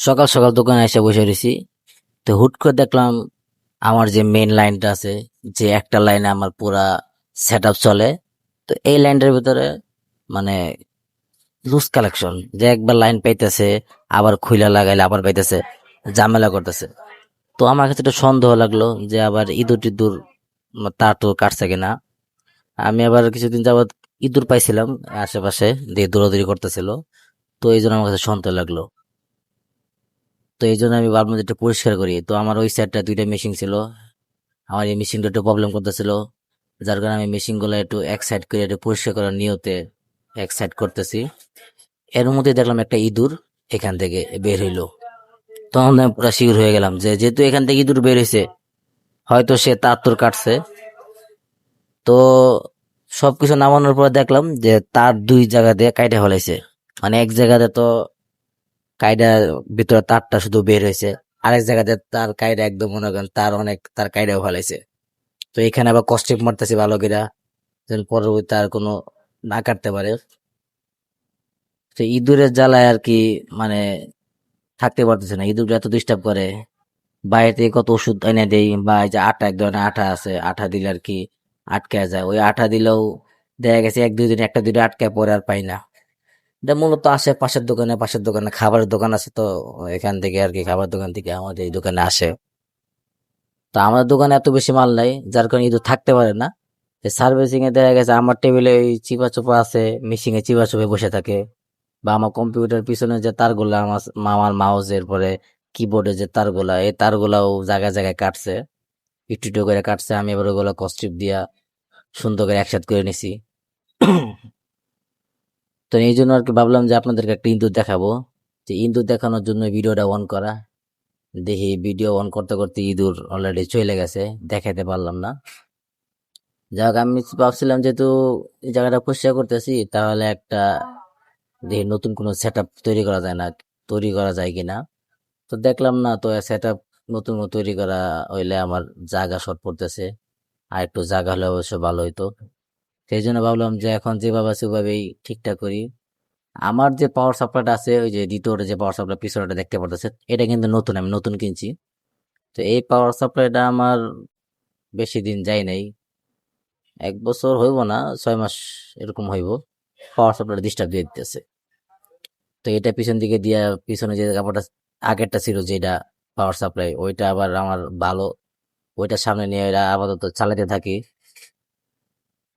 সকাল সকাল দোকানে এসে বসে রয়েছি। তো হুট করে দেখলাম আমার যে মেইন লাইনটা আছে, যে একটা লাইনে আমার পুরা সেট আপ চলে, তো এই লাইনটার ভিতরে মানে লুজ কালেকশন, যে একবার লাইন পাইতেছে, আবার খুইলা লাগাইলে আবার পাইতেছে, ঝামেলা করতেছে। তো আমার কাছে একটু সন্দেহ লাগলো যে আবার ইঁদুর টিদুর তার তো কাটছে কিনা। আমি আবার কিছুদিন যাবত ইঁদুর পাইছিলাম আশেপাশে, দিয়ে দৌড়াদৌড়ি করতেছিল। তো এই জন্য আমার কাছে সন্দেহ লাগলো। তো এই জন্য আমি ভাবলাম যে একটু পরিষ্কার করি। তো আমার ওই সাইডটা দুইটা মেশিন ছিল, আমার এই মেশিনটা একটু প্রবলেম করতেছিল, যার কারণে আমি মেশিন গুলো একটু এক সাইড করে একটু পরিষ্কার করার নিয়তে এক সাইড করতেছি। এর মধ্যে দেখলাম একটা ইঁদুর এখান থেকে বের হইলো। তখন আমি পুরো শিওর হয়ে গেলাম যে যেহেতু এখান থেকে ইঁদুর বের হয়েছে, হয়তো সে তার তোর কাটছে। তো সবকিছু নামানোর পর দেখলাম যে তার দুই জায়গা দিয়ে কাইটা ফেলাইছে। মানে এক জায়গাতে তো কাইডা ভিতরে তারটা শুধু বের হয়েছে, আরেক জায়গাতে তার কাইডা একদম মনে করেন তার অনেক তার কাইডাও ফেলাইছে। তো এখানে আবার কস্টিপ মারতেছি ভালো করে, যেন পরবর্তীতে আর কোনো না কাটতে পারে। তো ইঁদুরের জ্বালায় আর কি, মানে থাকতে পারতেছে না, ইঁদুর এত ডিস্টার্ব করে। বাইরে থেকে কত ওষুধ এনে দেই, বা এই যে আটা, এক ধরনের আঠা আছে, আঠা দিলে আর কি আটকে যায়। ওই আঠা দিলেও দেখা গেছে এক দুই দিন একটা দুইটা আটকে পরে আর পাই না। এটা মূলত আসে পাশের দোকানে খাবারের দোকান আছে, তো এখান থেকে আর কি খাবার দোকান থেকে আমাদের এই দোকানে আসে। তো আমাদের দোকানে এত বেশি মাল নাই, যার কারণে ইঁদুর থাকতে পারে না। সার্ভিসিং এ দেখা গেছে আমার টেবিলে ওই চিপা চোপা আছে, মেশিন এ চিপা চোপে বসে থাকে, বা আমার কম্পিউটার পিছনে যে তারগুলা, আমার মাউসের পরে কিবোর্ডে যে তারগুলা, এই তারগুলাও জায়গায় জায়গায় কাটছে, একটু একটু করে কাটছে। আমি এবার ওগুলো কস্টিপ দিয়া সুন্দর করে একসাথে করে নিছি। তো এই জন্য আর কি ভাবলাম যে আপনাদেরকে একটা ইঁদুর দেখাবো। যে ইঁদুর দেখানোর জন্য ভিডিওটা অন করা। দেখি ভিডিও অন করতে করতে ইঁদুর অলরেডি চলে গেছে, দেখাতে পারলাম না। যাক, আমি ভাবছিলাম যেহেতু এই জায়গাটা পরিষ্কার করতেছি, তাহলে একটা দেখি নতুন কোনো সেট আপ তৈরি করা যায় কিনা। তো দেখলাম না, তো সেট আপ নতুন করে তৈরি করা হইলে আমার জায়গা শর্ট পড়তেছে, আর একটু জায়গা হলে অবশ্য ভালো হইতো। সেই জন্য ভাবলাম যে এখন যেভাবে আছে ওভাবেই ঠিকঠাক করি। আমার যে পাওয়ার সাপ্লাইটা আছে, ওই যে দ্বিতীয় যে পাওয়ার সাপ্লাই পিছনটা দেখতে পারতেছে, এটা কিন্তু নতুন, আমি নতুন কিনছি। তো এই পাওয়ার সাপ্লাইটা আমার বেশি দিন যায় নাই, 1 বছর হইব না, 6 মাস এরকম হইব। পাওয়ার সাপ্লাই ডিস্টার্ব দিয়ে দিতেছে। তো এটা পিছন দিকে দিয়া, পিছনে যে কাপড়টা আগেরটা ছিল যেটা পাওয়ার সাপ্লাই, ওইটা আবার আমার ভালো, ওইটা সামনে নিয়ে এটা আপাতত চালাতে থাকি।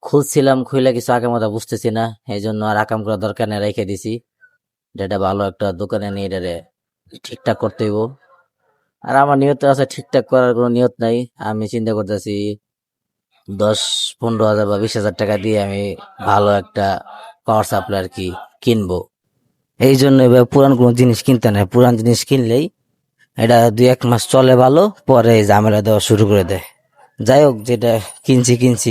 খুলছিলাম, খুলে কিছু আগের মতো বুঝতেছি না, এই জন্য আর আকাম করার দরকার নেই, রেখে দিছি। এটা ভালো একটা দোকানে নিয়ে এটারে ঠিকঠাক করতে হইব। আর আমার নিয়ত আছে, ঠিকঠাক করার কোনো নিয়ত নাই। আমি চিন্তা করতেছি 10-15 হাজার বা 20 হাজার টাকা দিয়ে আমি ভালো একটা পাওয়ার সাপ্লাই আর কি কিনবো। এই জন্য এবার পুরান কোনো জিনিস কিনতে নাই, পুরান জিনিস কিনলেই এটা 2-1 মাস চলে ভালো, পরে এই ঝামেলা দেওয়া শুরু করে দেয়। যাই হোক, যেটা কিনছি কিনছি।